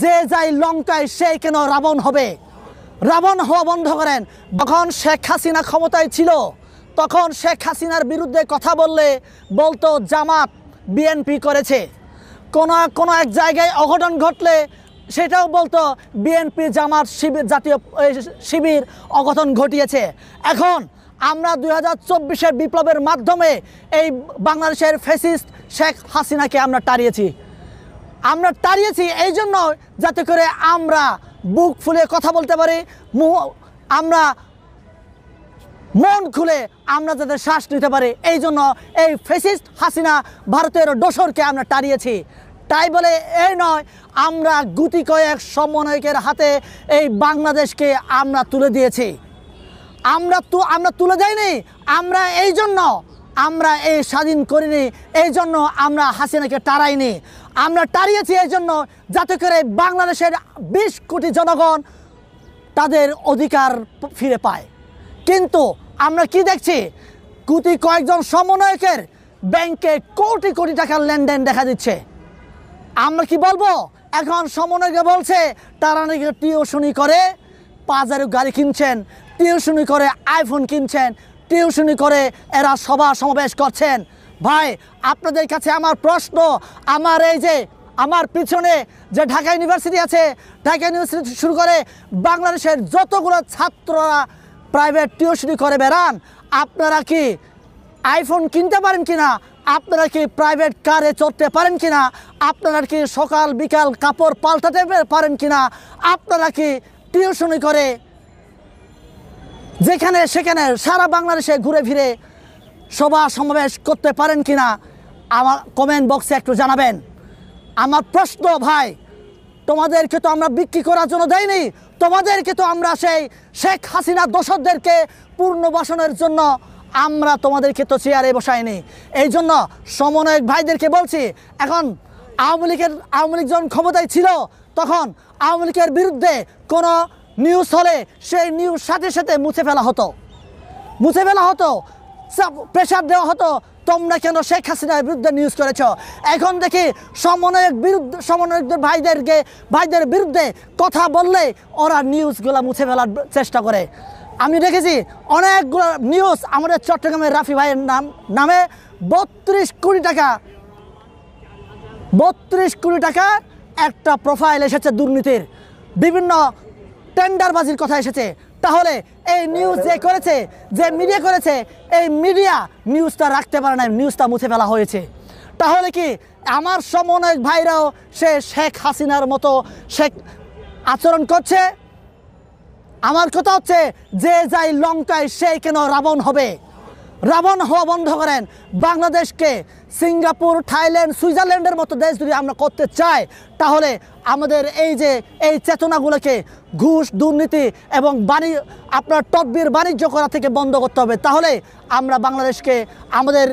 যে যাই লঙ্কায় সে কেন রাবণ হবে। রাবণ হওয়া বন্ধ করেন। যখন শেখ হাসিনা ক্ষমতায় ছিল তখন শেখ হাসিনার বিরুদ্ধে কথা বলতো জামাত বিএনপি করেছে। কোনো এক জায়গায় অঘটন ঘটলে সেটাও বলতো বিএনপি জামাত শিবির জাতীয় শিবির অঘটন ঘটিয়েছে। এখন আমরা 2024-এর বিপ্লবের মাধ্যমে এই বাংলাদেশের ফ্যাসিস্ট শেখ হাসিনাকে আমরা তাড়িয়েছি এই জন্য যাতে করে আমরা বুক ফুলে কথা বলতে পারি, আমরা মন খুলে আমরা যাতে শ্বাস নিতে পারি। এই জন্য এই ফ্যাসিস্ট হাসিনা ভারতের দোসরকে আমরা তাড়িয়েছি। তাই বলে এই নয় আমরা গুটি কয়েক সমন্বয়কের হাতে এই বাংলাদেশকে আমরা তুলে দিয়েছি। আমরা তুলে দেয়নি। আমরা এই স্বাধীন করিনি, এই জন্য আমরা হাসিনাকে তাড়াইনি। আমরা তাড়িয়েছি এই জন্য যাতে করে বাংলাদেশের 20 কোটি জনগণ তাদের অধিকার ফিরে পায়। কিন্তু আমরা কি দেখছি, গুটি কয়েকজন সমন্বয়কের ব্যাংকে কোটি কোটি টাকার লেনদেন দেখা দিচ্ছে। আমরা কি বলবো? এখন সমন্বয়কে বলছে তারা নাকি টিউশনি করে বাজারে গাড়ি কিনছেন, টিউশনি করে আইফোন কিনছেন, টিউশনি করে এরা সভা সমাবেশ করছেন। ভাই, আপনাদের কাছে আমার প্রশ্ন, আমার পিছনে যে ঢাকা ইউনিভার্সিটি আছে, ঢাকা ইউনিভার্সিটি শুরু করে বাংলাদেশের যতগুলো ছাত্ররা প্রাইভেট টিউশনি করে বেড়ান, আপনারা কি আইফোন কিনতে পারেন কিনা? আপনারা কি প্রাইভেট কারে চড়তে পারেন কিনা? আপনারা কি সকাল বিকাল কাপড় পাল্টাতে পারেন কিনা? আপনারা কি টিউশনি করে যেখানে সেখানে সারা বাংলাদেশে ঘুরে ফিরে সভা সমাবেশ করতে পারেন কিনা? আমার কমেন্ট বক্সে একটু জানাবেন। আমার প্রশ্ন, ভাই, তোমাদেরকে তো আমরা বিক্রি করার জন্য দেয়নি। তোমাদেরকে তো আমরা সেই শেখ হাসিনা দোসরদেরকে পুনর্বাসনের জন্য আমরা তোমাদেরকে তো চেয়ারে বসাইনি। এই জন্য সমন্বয়ক ভাইদেরকে বলছি, এখন আওয়ামী লীগ যখন ক্ষমতায় ছিল তখন আওয়ামী লীগের বিরুদ্ধে কোনো নিউজ হলে সেই নিউজ সাথে সাথে মুছে ফেলা হতো, প্রেশার দেওয়া হতো, তোমরা কেন শেখ হাসিনার বিরুদ্ধে নিউজ করেছ। এখন দেখি সমন্বয়কদের ভাইদের বিরুদ্ধে কথা বললে ওরা নিউজগুলো মুছে ফেলার চেষ্টা করে। আমি দেখেছি অনেকগুলো নিউজ আমাদের চট্টগ্রামের রাফি ভাইয়ের নামে 32 কোটি টাকা একটা প্রোফাইল এসেছে দুর্নীতির, বিভিন্ন টেন্ডারবাজির কথা এসেছে। তাহলে এই নিউজ যে মিডিয়া করেছে, এই মিডিয়া নিউজটা রাখতে পারে না, নিউজটা মুছে ফেলা হয়েছে। তাহলে কি আমার সমন্বয়ক ভাইরাও সে শেখ হাসিনার মতো আচরণ করছে? আমার কথা হচ্ছে, যে যাই লঙ্কায় সে কেন রাবণ হবে। রাবণ হওয়া বন্ধ করেন। বাংলাদেশকে সিঙ্গাপুর, থাইল্যান্ড, সুইজারল্যান্ডের মতো দেশ যদি আমরা করতে চাই, তাহলে আমাদের এই চেতনাগুলোকে ঘুষ, দুর্নীতি এবং আপনার তদবির বাণিজ্য করা থেকে বন্ধ করতে হবে। তাহলে আমরা বাংলাদেশকে আমাদের